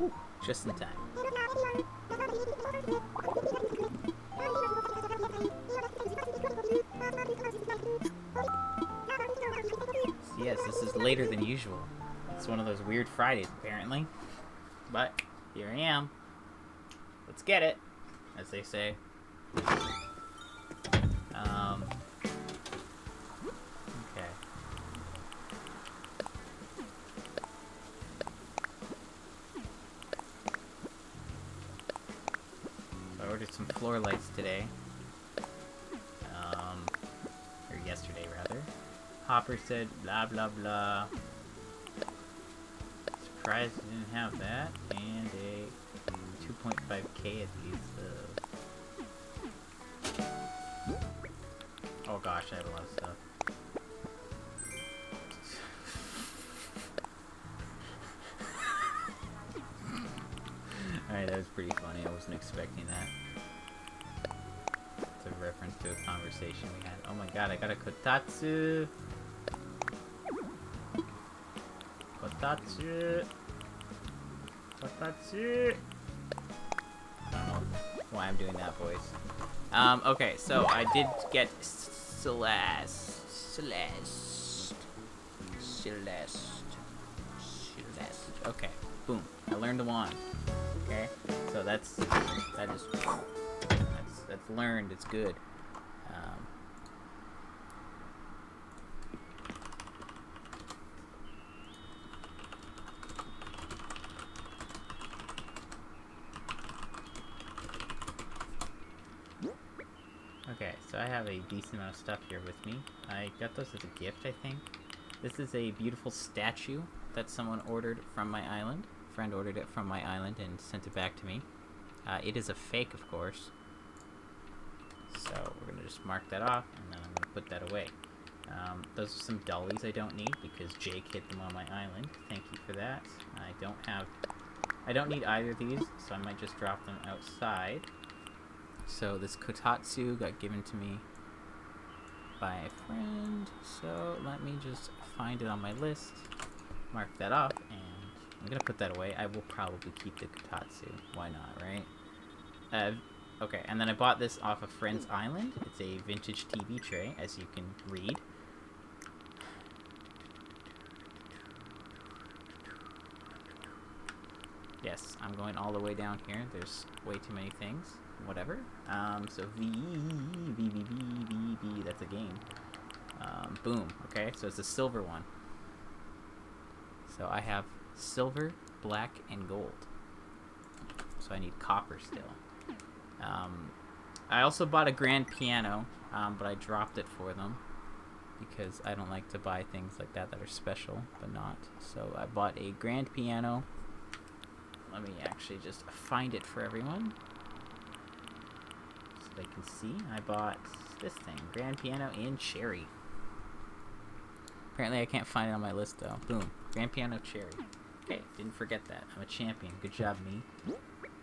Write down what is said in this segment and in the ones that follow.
Whew, just in time. So yes, this is later than usual. It's one of those weird Fridays, apparently. But here I am. Let's get it, as they say. Okay. So I ordered some floor lights today. Or yesterday, rather. Hopper said blah blah blah. Surprised he didn't have that. And a 2.5k at these. Oh gosh, I have a lot of stuff. Alright, that was pretty funny. I wasn't expecting that. It's a reference to a conversation we had. Oh my god, I got a Kotatsu! Kotatsu! Kotatsu! I don't know why I'm doing that voice. Okay, so I did get Celeste. Okay, boom. I learned the wand. Okay, so that's learned. It's good. Okay, so I have a decent amount of stuff here with me. I got those as a gift, I think. This is a beautiful statue that someone ordered from my island. A friend ordered it from my island and sent it back to me. It is a fake, of course. So we're going to just mark that off, and then I'm going to put that away. Those are some dollies I don't need because Jake hid them on my island. Thank you for that. I don't need either of these, so I might just drop them outside. So this Kotatsu got given to me by a friend, so let me just find it on my list, mark that off, and I'm gonna put that away. I will probably keep the Kotatsu. Why not, right? Okay, and then I bought this off a friend's island. It's a vintage TV tray, as you can read. Yes, I'm going all the way down here. There's way too many things. Whatever. So V, that's a game. Boom. Okay, so it's a silver one. So I have silver, black, and gold. So I need copper still. I also bought a grand piano, but I dropped it for them because I don't like to buy things like that that are special, but not. So I bought a grand piano. Let me actually just find it for everyone so they can see. I bought this thing, grand piano in cherry. Apparently I can't find it on my list though. Boom, grand piano cherry. Okay, didn't forget that. I'm a champion. Good job, me.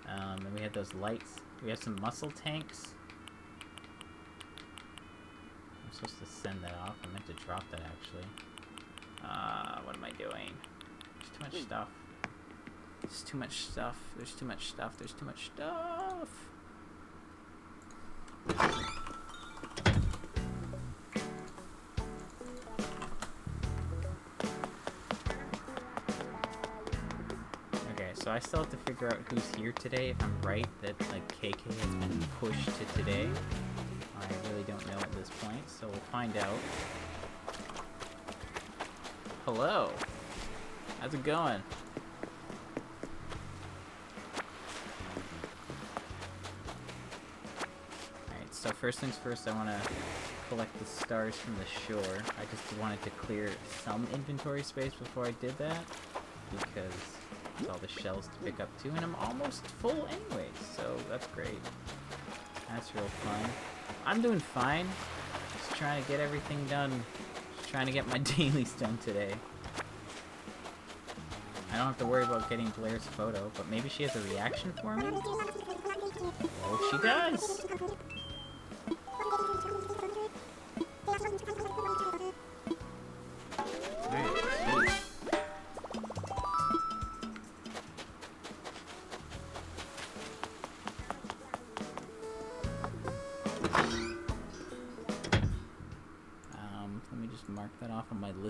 And we had those lights. We have some muscle tanks. I'm supposed to send that off. I meant to drop that actually. What am I doing? There's too much stuff. There's too much stuff. There's too much stuff. There's too much stuff. Okay, so I still have to figure out who's here today. If I'm right that like KK has been pushed to today. I really don't know at this point, so we'll find out. Hello. How's it going? So first things first, I want to collect the stars from the shore. I just wanted to clear some inventory space before I did that, because there's all the shells to pick up too, and I'm almost full anyway, so that's great. That's real fun. I'm doing fine. Just trying to get everything done. Just trying to get my dailies done today. I don't have to worry about getting Blair's photo, but maybe she has a reaction for me? Oh, she does!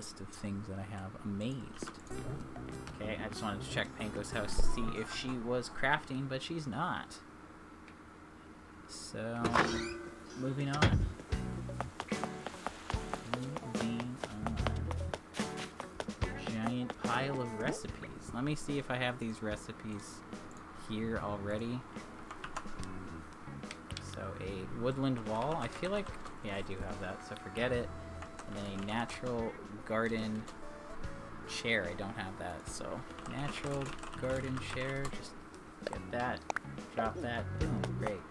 list of things that I have. Amazed. Okay, I just wanted to check Panko's house to see if she was crafting, but she's not. So, moving on. Giant pile of recipes. Let me see if I have these recipes here already. So, a woodland wall. I feel like, yeah, I do have that, so forget it. And then a natural garden chair. I don't have that, so natural garden chair. Just get that, drop that, boom, great.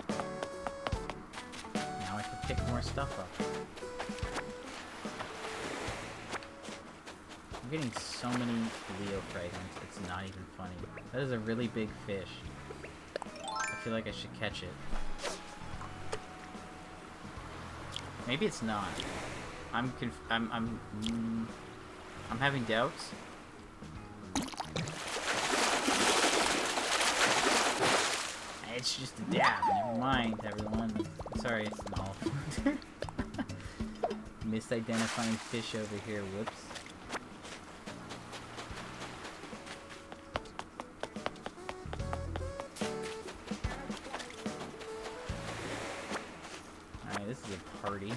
Now I can pick more stuff up. I'm getting so many Leo fragments, it's not even funny. That is a really big fish. I feel like I should catch it. Maybe it's not. I'm having doubts. It's just a dab. Never mind, everyone. Sorry, it's an olive. Misidentifying fish over here. Whoops. Alright, this is a party.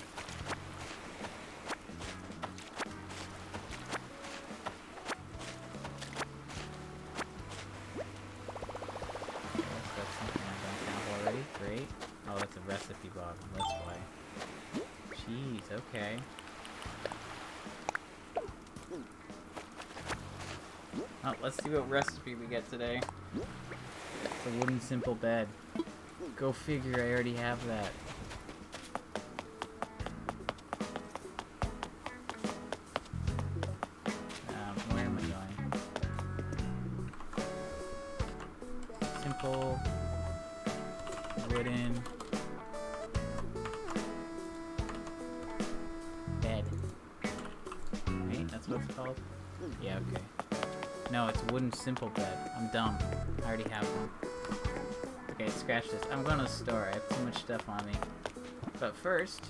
Great. Oh, that's a recipe bottle. That's why. Jeez, okay. Oh, let's see what recipe we get today. It's a wooden simple bed. Go figure, I already have that. Where am I going? Simple. Wooden bed. Right? That's what it's called? Yeah, okay. No, it's wooden simple bed. I'm dumb. I already have one. Okay, scratch this. I'm going to the store. I have too much stuff on me. But first,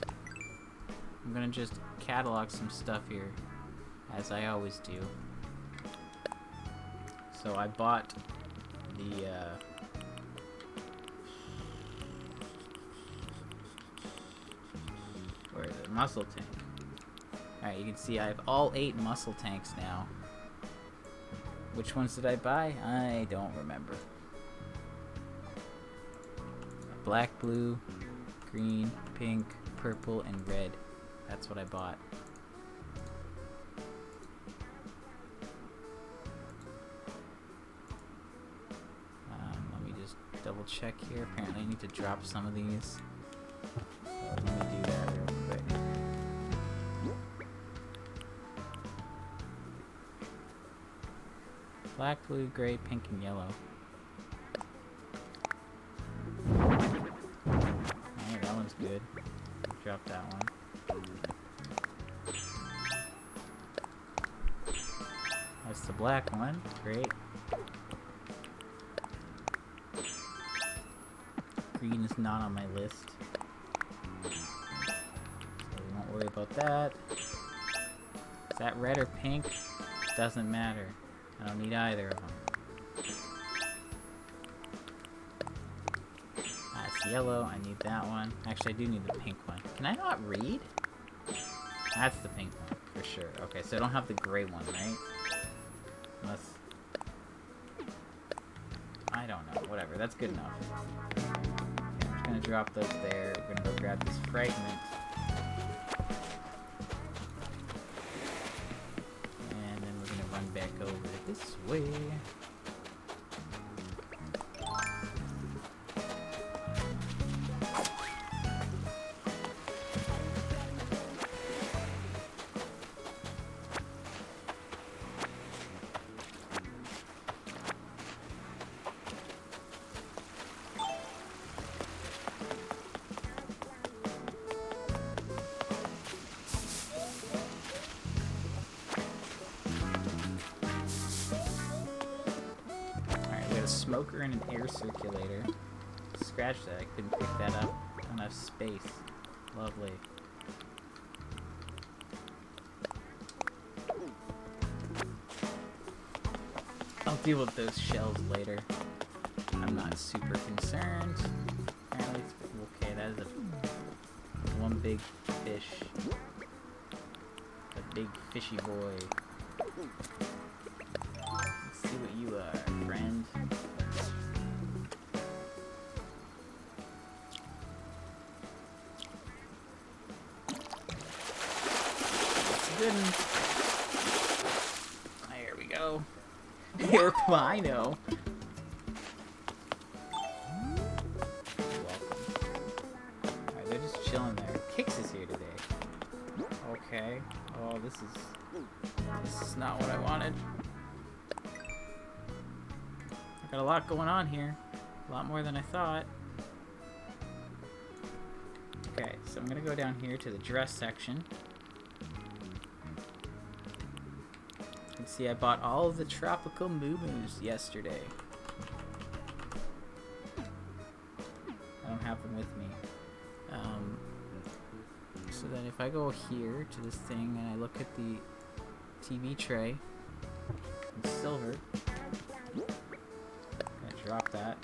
I'm going to just catalog some stuff here, as I always do. So I bought the, where is it? Muscle tank. Alright, you can see I have all 8 muscle tanks now. Which ones did I buy? I don't remember. Black, blue, green, pink, purple, and red. That's what I bought. Let me just double check here. Apparently I need to drop some of these. So let me do that real quick. Black, blue, gray, pink, and yellow. Alright, that one's good. Drop that one. That's the black one. Great. Green is not on my list. So we won't worry about that. Is that red or pink? Doesn't matter. I don't need either of them. It's yellow. I need that one. Actually, I do need the pink one. Can I not read? That's the pink one, for sure. Okay, so I don't have the gray one, right? Unless... I don't know. Whatever. That's good enough. Okay, I'm just gonna drop those there. We're gonna go grab this fragment. And then we're gonna run back over this way. Smoker and an air circulator. Scratch that, I couldn't pick that up. Don't have space. Lovely. I'll deal with those shells later. I'm not super concerned. Apparently, okay, that is one big fish. A big fishy boy. Let's see what you are, friend. Good. There we go. Airplano. Welcome. Alright, they're just chilling there. Kix is here today. Okay. Oh, this is not what I wanted. I got a lot going on here. A lot more than I thought. Okay, so I'm gonna go down here to the dress section. See, I bought all of the tropical moo-moos yesterday. I don't have them with me. So then if I go here to this thing and I look at the TV tray, it's silver. I'm gonna drop that.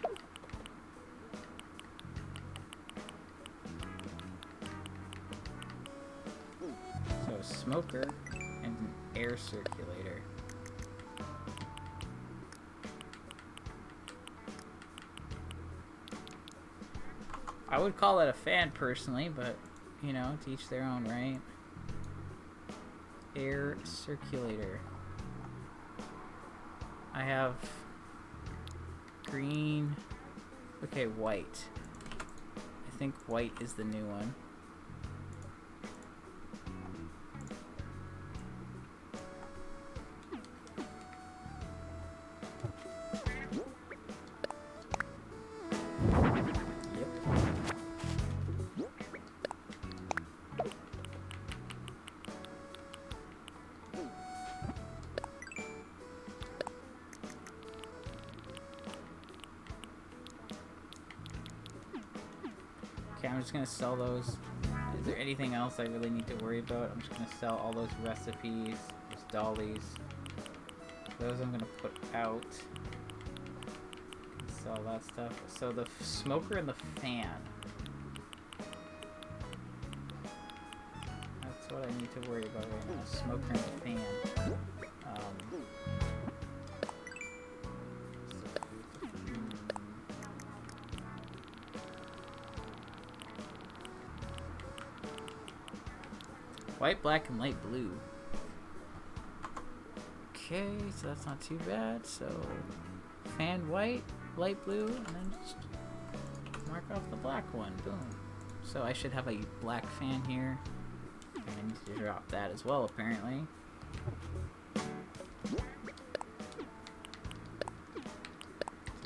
So a smoker and an air circulator. I would call it a fan personally, but you know, to each their own, right? Air circulator. I have green. Okay, white. I think white is the new one. Okay, I'm just gonna sell those. Is there anything else I really need to worry about? I'm just gonna sell all those recipes, those dollies. Those I'm gonna put out. Sell that stuff. So the smoker and the fan. That's what I need to worry about right now. Smoker and the fan. White, black, and light blue. Okay, so that's not too bad. So, fan white, light blue, and then just mark off the black one. Boom. So I should have a black fan here. And I need to drop that as well, apparently. There's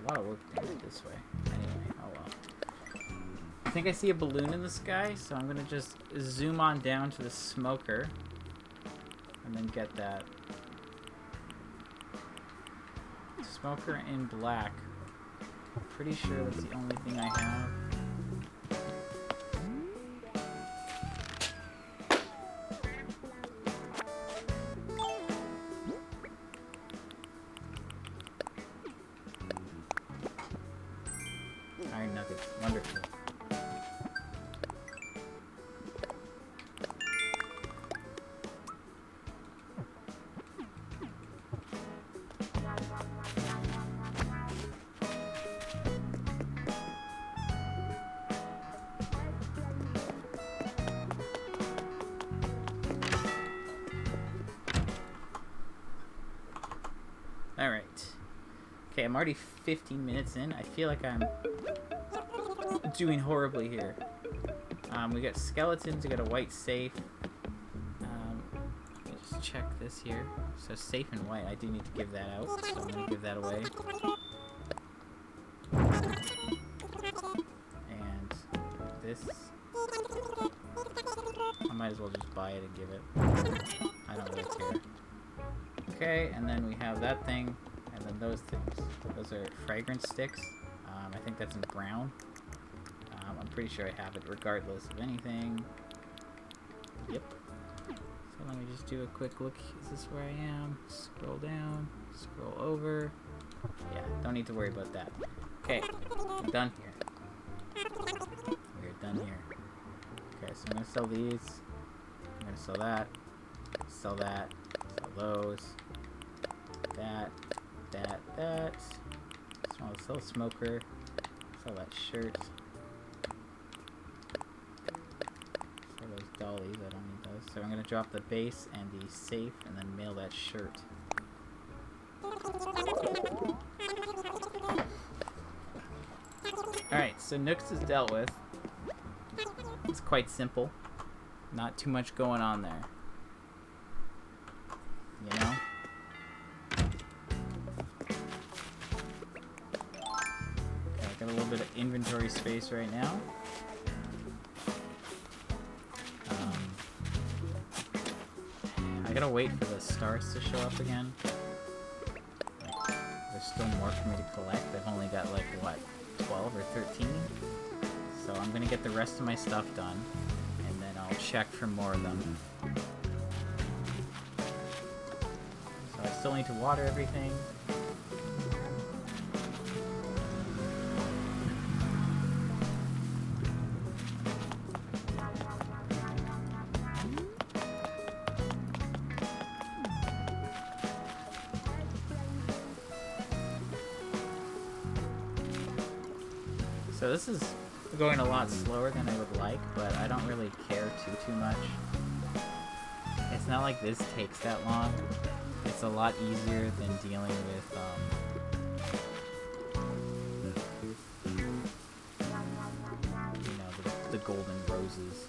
a lot of work to do this way. Anyway, oh well. I think I see a balloon in the sky, so I'm gonna just zoom on down to the smoker and then get that. Smoker in black. Pretty sure that's the only thing I have. Iron nuggets, wonderful. Alright. Okay, I'm already 15 minutes in. I feel like I'm doing horribly here. We got skeletons, we got a white safe. Let me just check this here. So safe and white, I do need to give that out, so I'm going to give that away. And this, I might as well just buy it and give it. I don't really care. Okay, and then we have that thing, and then those things. Those are fragrance sticks. I think that's in brown. I'm pretty sure I have it regardless of anything. Yep. So let me just do a quick look. Is this where I am? Scroll down, scroll over. Yeah, don't need to worry about that. Okay, I'm done here. We're done here. Okay, so I'm gonna sell these. I'm gonna sell that. Sell that. Sell those. That. That. Sell a smoker. Sell that shirt. Sell those dollies. I don't need those. So I'm gonna drop the base and the safe and then mail that shirt. Alright, so Nooks is dealt with. It's quite simple. Not too much going on there. You know? Okay, I got a little bit of inventory space right now. I gotta wait for the stars to show up again. Like, there's still more for me to collect. I've only got like, what, 12 or 13? So I'm gonna get the rest of my stuff done, and then I'll check for more of them. So I still need to water everything. So this is going a lot slower than I would like, but I don't really care too much. It's not like this takes that long. It's a lot easier than dealing with you know, the golden roses.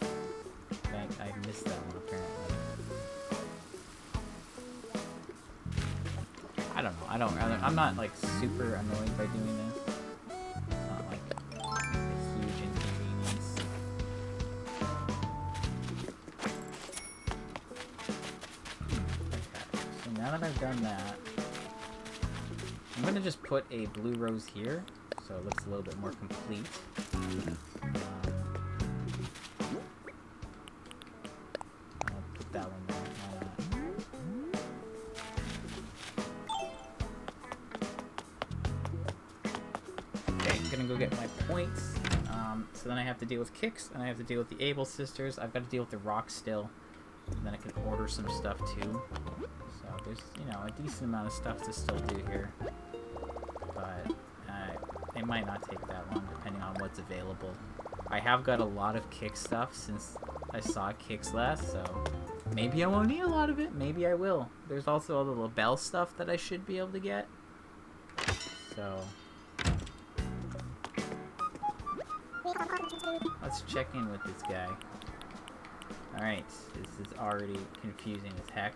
So I missed that one apparently. I don't know. I'm not like super annoyed by doing this. It's not like a huge inconvenience. Okay, so now that I've done that, I'm gonna just put a blue rose here, so it looks a little bit more complete. I'll put that one there. Gonna go get my points. So then I have to deal with Kicks, and I have to deal with the Able Sisters. I've got to deal with the Rock still, and then I can order some stuff too. So there's, you know, a decent amount of stuff to still do here, but it might not take that long depending on what's available. I have got a lot of Kick stuff since I saw Kicks last, so maybe I won't need a lot of it. Maybe I will. There's also all the LaBelle stuff that I should be able to get. So let's check in with this guy. Alright, this is already confusing as heck.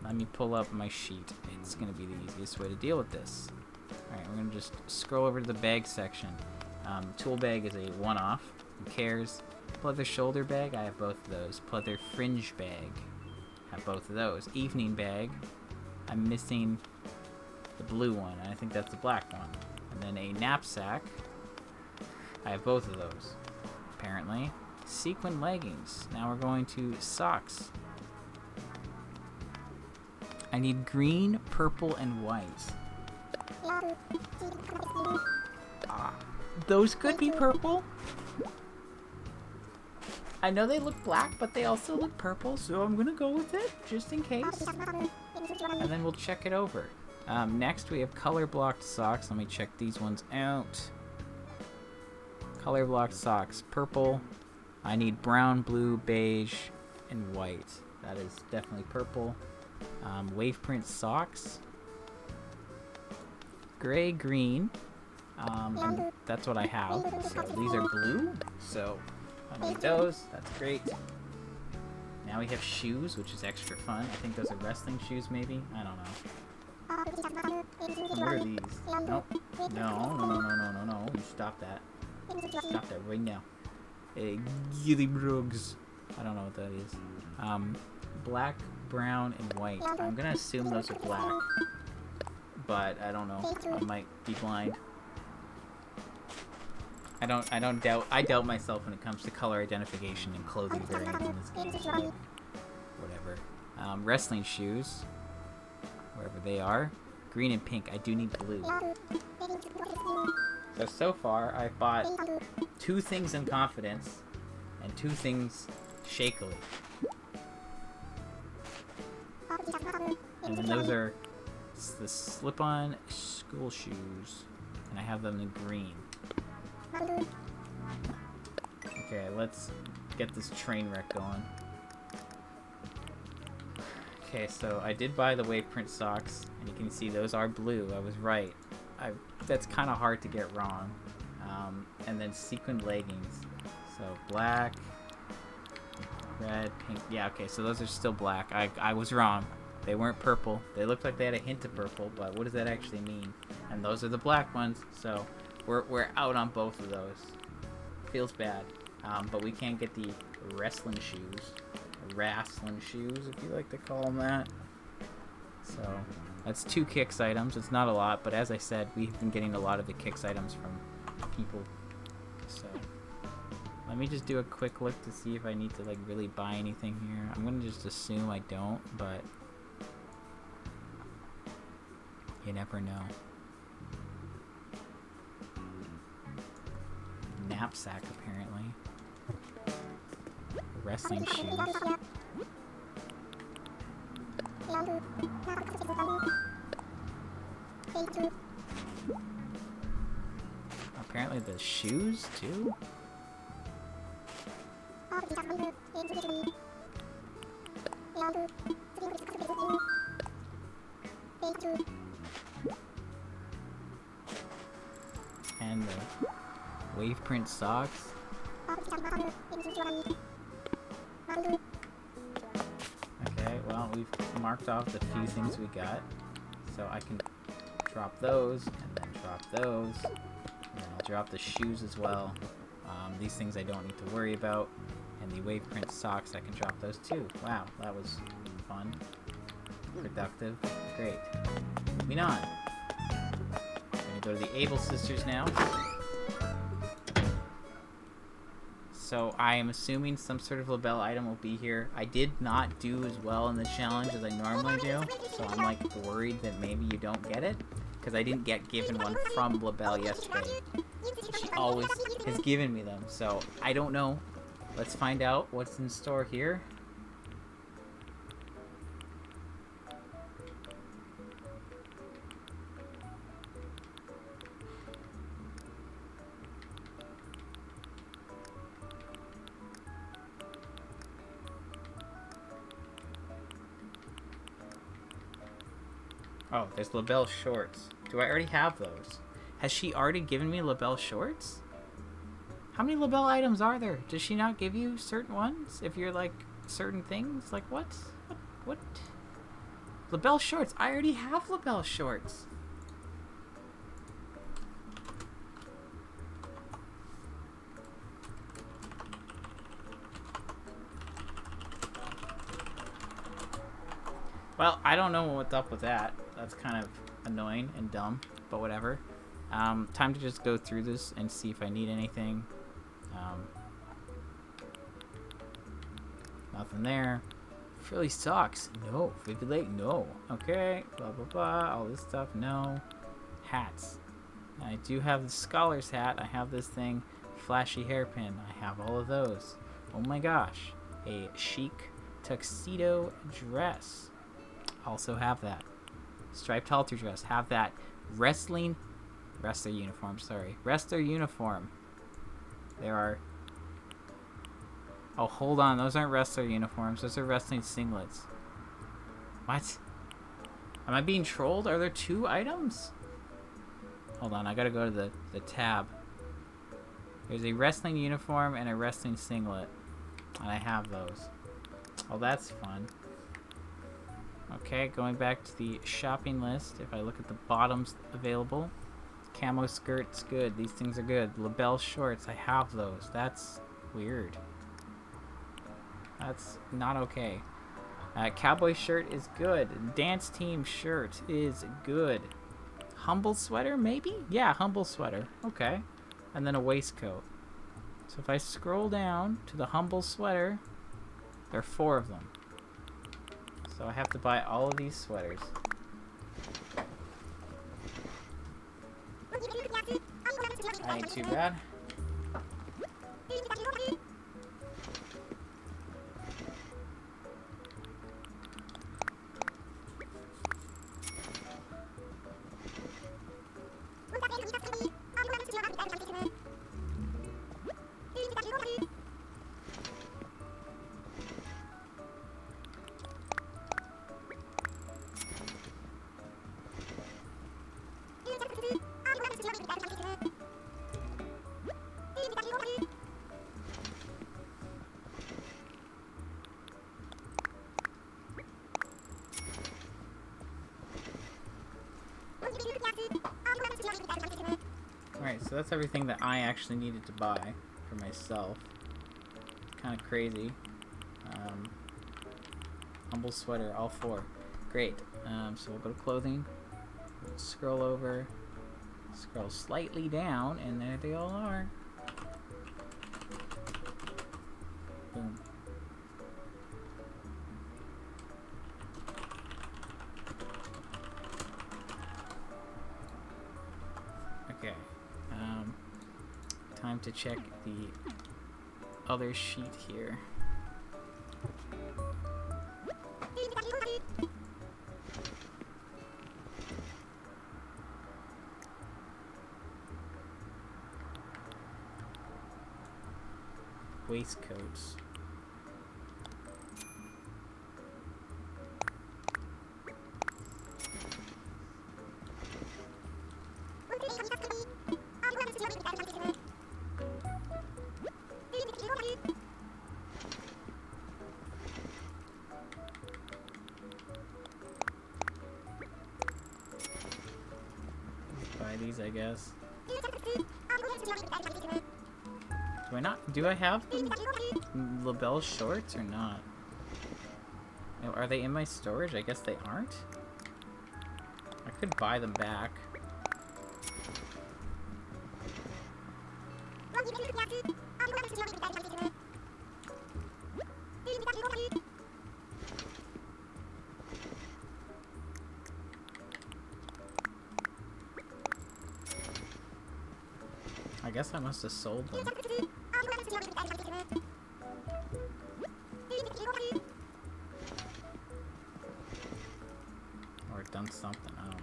Let me pull up my sheet. It's going to be the easiest way to deal with this. Alright, we're going to just scroll over to the bag section. Tool bag is a one-off. Who cares? Pleather shoulder bag, I have both of those. Pleather fringe bag, have both of those. Evening bag, I'm missing the blue one, and I think that's the black one. And then a knapsack, I have both of those, apparently. Sequin leggings. Now we're going to socks. I need green, purple, and white. Those could be purple. I know they look black, but they also look purple, so I'm gonna go with it, just in case. And then we'll check it over. Next, we have color blocked socks. Let me check these ones out. Color blocked socks, purple. I need brown, blue, beige, and white. That is definitely purple. Wave print socks. Gray, green. And that's what I have. So these are blue. So I need those. That's great. Now we have shoes, which is extra fun. I think those are wrestling shoes, maybe. I don't know. What are these? Nope. No. You stop that. Stop that right now. Gillybrugs. I don't know what that is. Black, brown, and white. I'm gonna assume those are black, but I don't know. I might be blind. I doubt myself when it comes to color identification and clothing variants in this game. So whatever. Wrestling shoes. wherever they are. Green and pink. I do need blue. So far, I've bought 2 things in confidence and 2 things shakily. And then those are the slip-on school shoes. And I have them in green. Okay, let's get this train wreck going. Okay, so I did buy the wave print socks, and you can see those are blue. I was right. That's kind of hard to get wrong. And then sequined leggings. So black, red, pink. Yeah, okay, so those are still black. I was wrong. They weren't purple. They looked like they had a hint of purple, but what does that actually mean? And those are the black ones, so we're out on both of those. Feels bad. But we can't get the wrestling shoes. Wrestling shoes, if you like to call them that. So that's 2 Kicks items. It's not a lot, but as I said, we've been getting a lot of the Kicks items from people. So let me just do a quick look to see if I need to like really buy anything here. I'm gonna just assume I don't, but you never know. Knapsack, apparently. Wrestling shoes. Apparently the shoes, too? And the wave print socks. Okay, well, we've marked off the few things we got. So I can drop those, and then drop those. And then I'll drop the shoes as well. These things I don't need to worry about. And the wave print socks, I can drop those too. Wow, that was fun. Productive. Great. Moving on. I'm gonna go to the Able Sisters now. So I am assuming some sort of label item will be here. I did not do as well in the challenge as I normally do, so I'm like worried that maybe you don't get it, because I didn't get given one from Labelle yesterday. She always has given me them, so I don't know. Let's find out what's in store here. Oh, there's Labelle shorts. Do I already have those? Has she already given me Labelle shorts? How many Labelle items are there? Does she not give you certain ones if you're like certain things? Like what? What? Labelle shorts. I already have Labelle shorts. Well, I don't know what's up with that. That's kind of annoying and dumb, but whatever. Time to just go through this and see if I need anything. Nothing there. Frilly socks. No. Vivid Lake. No. Okay. Blah, blah, blah. All this stuff. No. Hats. I do have the scholar's hat. I have this thing. Flashy hairpin. I have all of those. Oh my gosh. A chic tuxedo dress. Also have that. Striped halter dress. Have that. Wrestler uniform. Sorry. Wrestler uniform. There are... Oh, hold on. Those aren't wrestler uniforms. Those are wrestling singlets. What? Am I being trolled? Are there 2 items? Hold on. I gotta go to the tab. There's a wrestling uniform and a wrestling singlet. And I have those. Oh, that's fun. Okay, going back to the shopping list. If I look at the bottoms available. Camo skirt's good. These things are good. Labelle shorts. I have those. That's weird. That's not okay. Cowboy shirt is good. Dance team shirt is good. Humble sweater, maybe? Yeah, humble sweater. Okay. And then a waistcoat. So if I scroll down to the humble sweater, there are 4 of them. So I have to buy all of these sweaters. That ain't too bad. Alright, so that's everything that I actually needed to buy for myself. Kind of crazy. Humble sweater, all 4. Great. So we'll go to clothing. Scroll over. Scroll slightly down, and there they all are. Boom. Okay. Time to check the other sheet here. Waistcoats. Buy these, I guess. Do I have the LaBelle shorts or not? Are they in my storage? I guess they aren't. I could buy them back. I guess I must have sold them. Or done something, I don't know.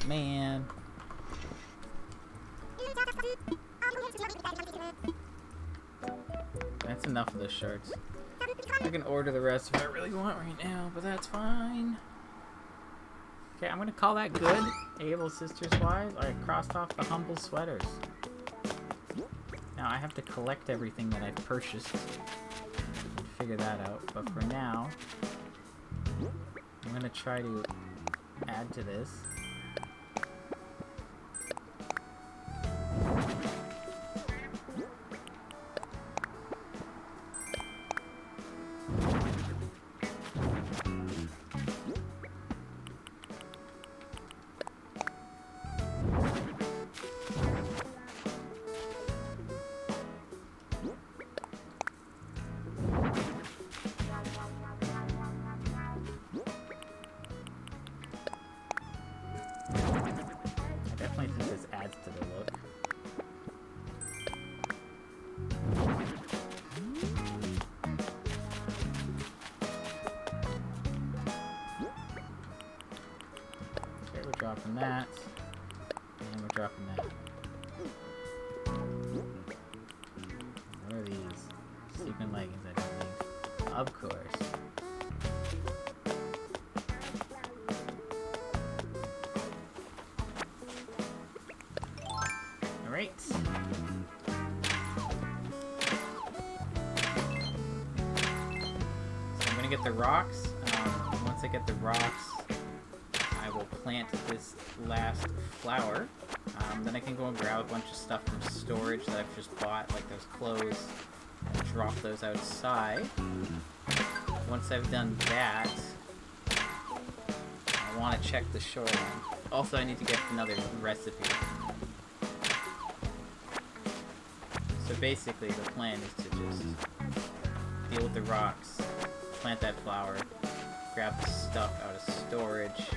Man. That's enough of the shirts. I can order the rest if I really want right now, but that's fine. Okay, I'm gonna call that good. Able Sisters wise, I crossed off the humble sweaters. Now I have to collect everything that I've purchased and figure that out, but for now, I'm gonna try to add to this. To the look. Okay, we're dropping that. And we're dropping that. What are these? Sequin leggings, I believe. Of course. Alright. gonna get the rocks. Once I get the rocks, I will plant this last flower. Then I can go and grab a bunch of stuff from storage that I've just bought, like those clothes, and drop those outside. Once I've done that, I want to check the shoreline. Also, I need to get another recipe. So basically, the plan is to just deal with the rocks, plant that flower, grab the stuff out of storage.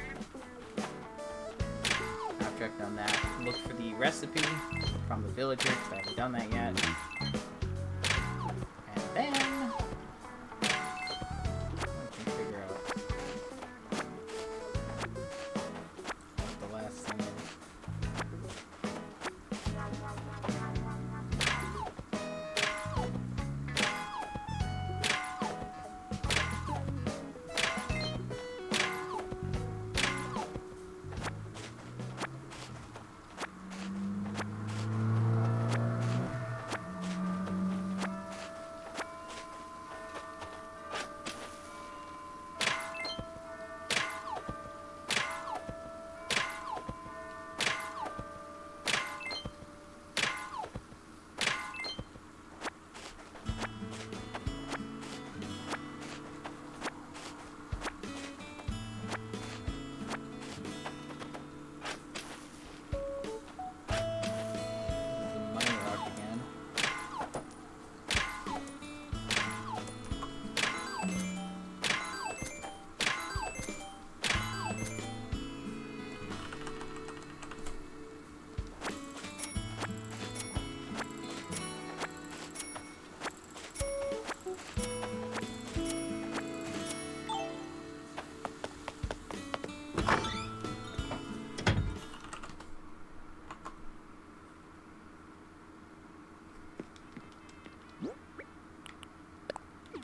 After I've done that, look for the recipe from the villager, because I haven't done that yet. And then I can figure out what the last thing is.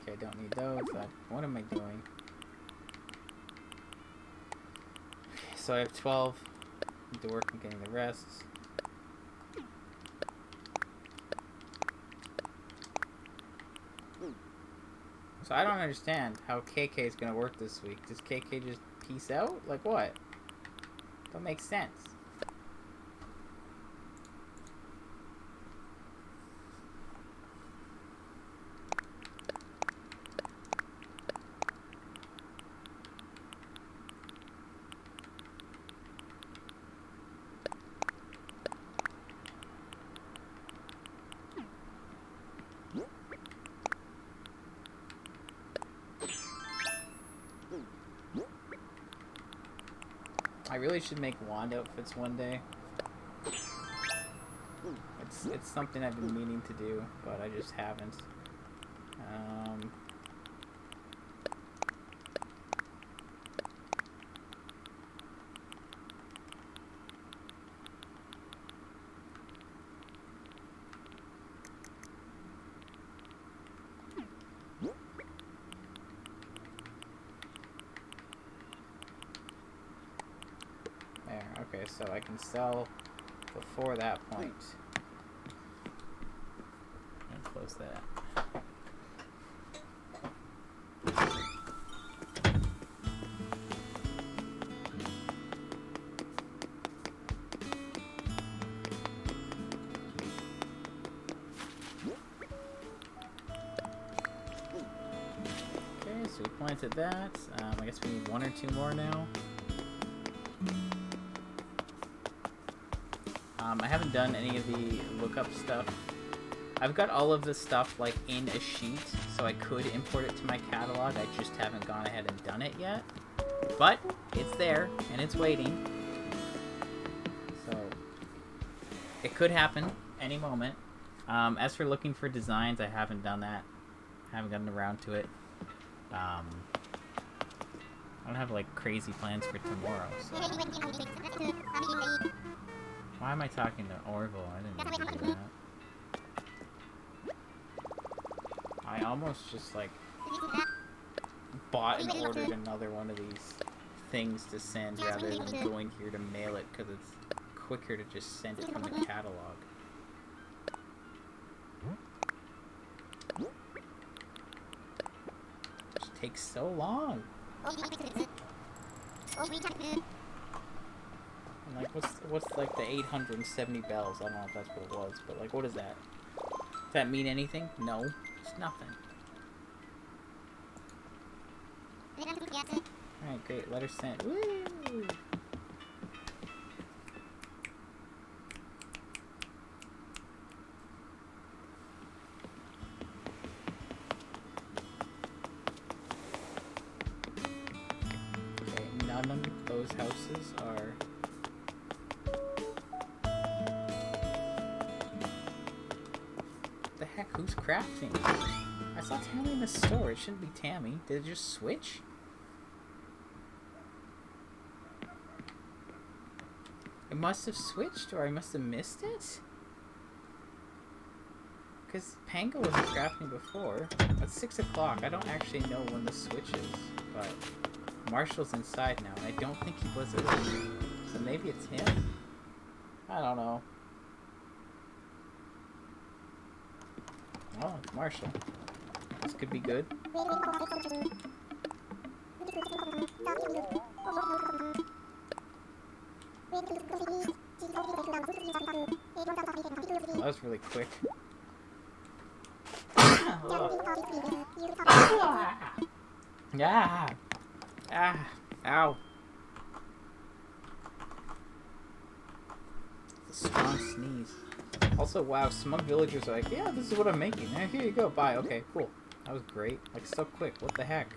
I don't need those. What am I doing? Okay, so I have 12. Need to work on getting the rest. So I don't understand how KK is gonna work this week. Does KK just peace out? Like what? Don't make sense. I really should make wand outfits one day. It's something I've been meaning to do, but I just haven't. Okay, so I can sell before that point. And close that. Okay, so we planted that. I guess we need one or two more now. I haven't done any of the lookup stuff. I've got all of this stuff like in a sheet, so I could import it to my catalog. I just haven't gone ahead and done it yet. But it's there, and it's waiting. So it could happen any moment. As for looking for designs, I haven't done that. I haven't gotten around to it. I don't have like crazy plans for tomorrow, so... Why am I talking to Orville? I didn't mean to do that. I almost just like bought and ordered another one of these things to send rather than going here to mail it because it's quicker to just send it from the catalog. Just takes so long? And like, what's like the 870 bells? I don't know if that's what it was, but like, what is that? Does that mean anything? No, it's nothing. Alright, great. Letter sent. Woo! Okay, none of those houses are... What the heck? Who's crafting? I saw Tammy in the store. It shouldn't be Tammy. Did it just switch? It must have switched, or I must have missed it? Because Pango wasn't crafting before. It's 6 o'clock. I don't actually know when the switch is, but Marshall's inside now, and I don't think he was earlier. So maybe it's him? I don't know. Oh, it's Marshall. This could be good. Well, that was really quick. Yeah. Ah. Ow. It's a strong sneeze. Also, wow, smug villagers are like, yeah, this is what I'm making. Here you go. Bye. Okay, cool. That was great. Like, so quick. What the heck?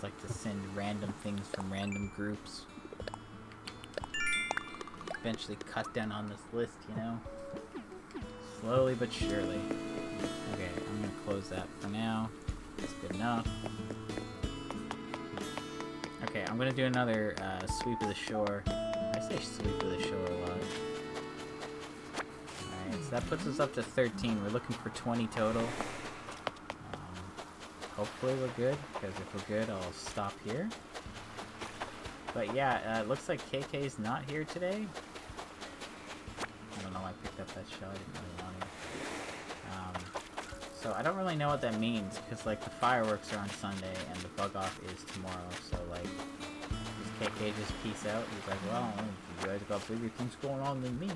Like to send random things from random groups. Eventually cut down on this list, you know? Slowly but surely. Okay, I'm gonna close that for now. That's good enough. Okay, I'm gonna do another sweep of the shore. I say sweep of the shore a lot. Alright, so that puts us up to 13. We're looking for 20 total. Hopefully we're good, because if we're good, I'll stop here. But yeah, it looks like KK's not here today. I don't know why I picked up that shell, I didn't really want it. So I don't really know what that means, because like the fireworks are on Sunday, and the bug off is tomorrow, so like, does KK just peace out? He's like, well, you guys got bigger things going on than me.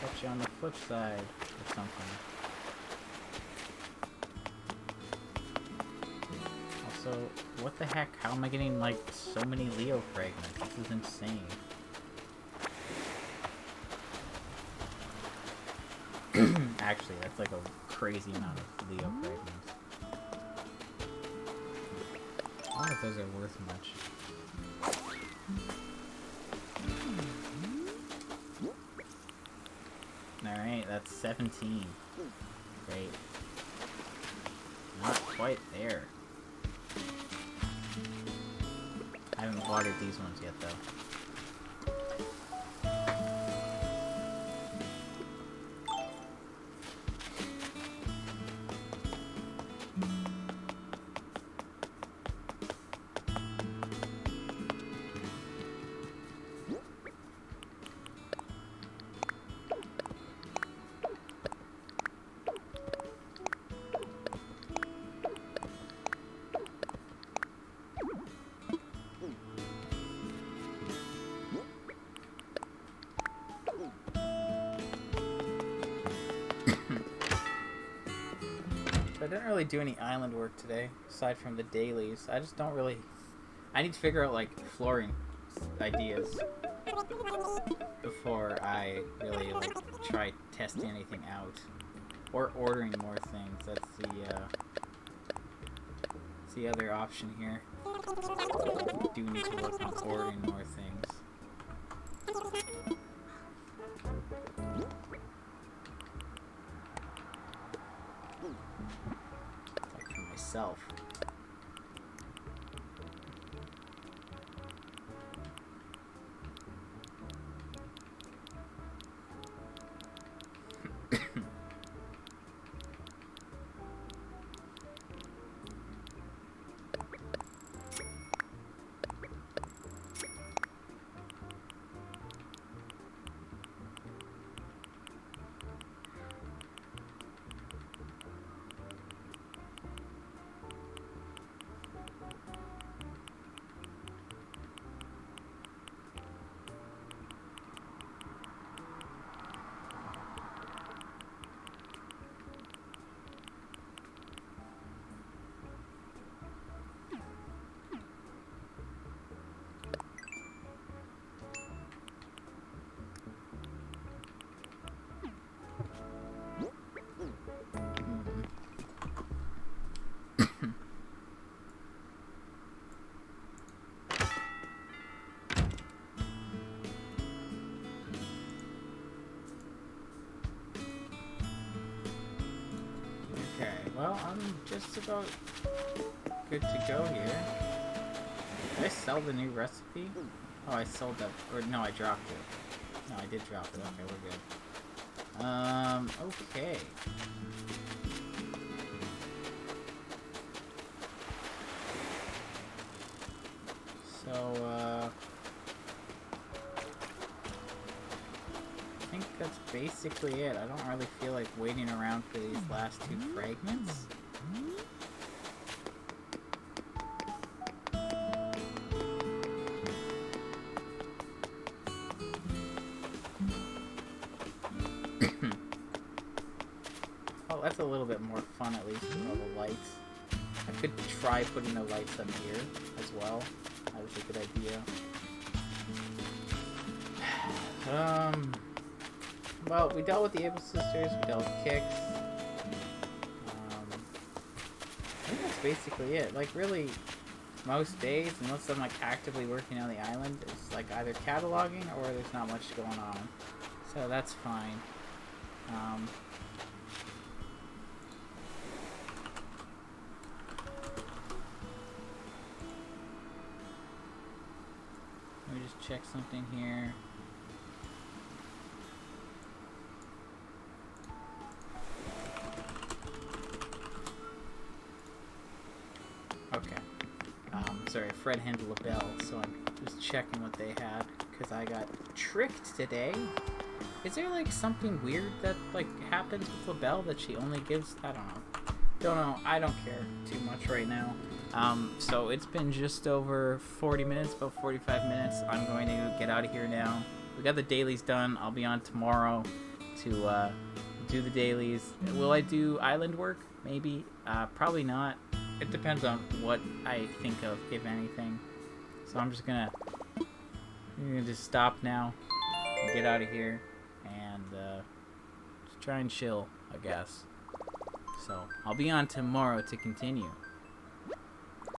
Catch you on the flip side, or something. So, what the heck? How am I getting, like, so many Leo fragments? This is insane. Actually, that's like a crazy amount of Leo fragments. I don't know if those are worth much. Alright, that's 17. Great. Not quite there. I haven't watered these ones yet, though. didn't really do any island work today, aside from the dailies. I just don't really... I need to figure out, like, flooring ideas before I really, like, try testing anything out. Or ordering more things. That's the other option here. We do need to work on ordering more things. Like for myself. Well, I'm just about good to go here. Did I sell the new recipe? Oh, I sold that. Or no, I dropped it. No, I did drop it. Okay, we're good. Okay. So, I think that's basically it. I don't really feel like waiting around for these last two fragments. Oh, that's a little bit more fun, at least, with all the lights. I could try putting the lights up here as well. That was a good idea. Well, we dealt with the Able Sisters, we dealt with Kicks. I think that's basically it. Like, really, most days, unless I'm, like, actively working on the island, it's, like, either cataloging or there's not much going on. So that's fine. Let me just check something here. Okay. Sorry, Fred handled a bell, so I'm just checking what they had, because I got tricked today. Is there, like, something weird that, like, happens with LaBelle that she only gives? I don't know. Don't know. I don't care too much right now. So it's been just over 40 minutes, about 45 minutes. I'm going to get out of here now. We got the dailies done. I'll be on tomorrow to do the dailies. Will I do island work? Maybe. Probably not. It depends on what I think of, if anything. So I'm gonna just stop now and get out of here and just try and chill, I guess. So I'll be on tomorrow to continue.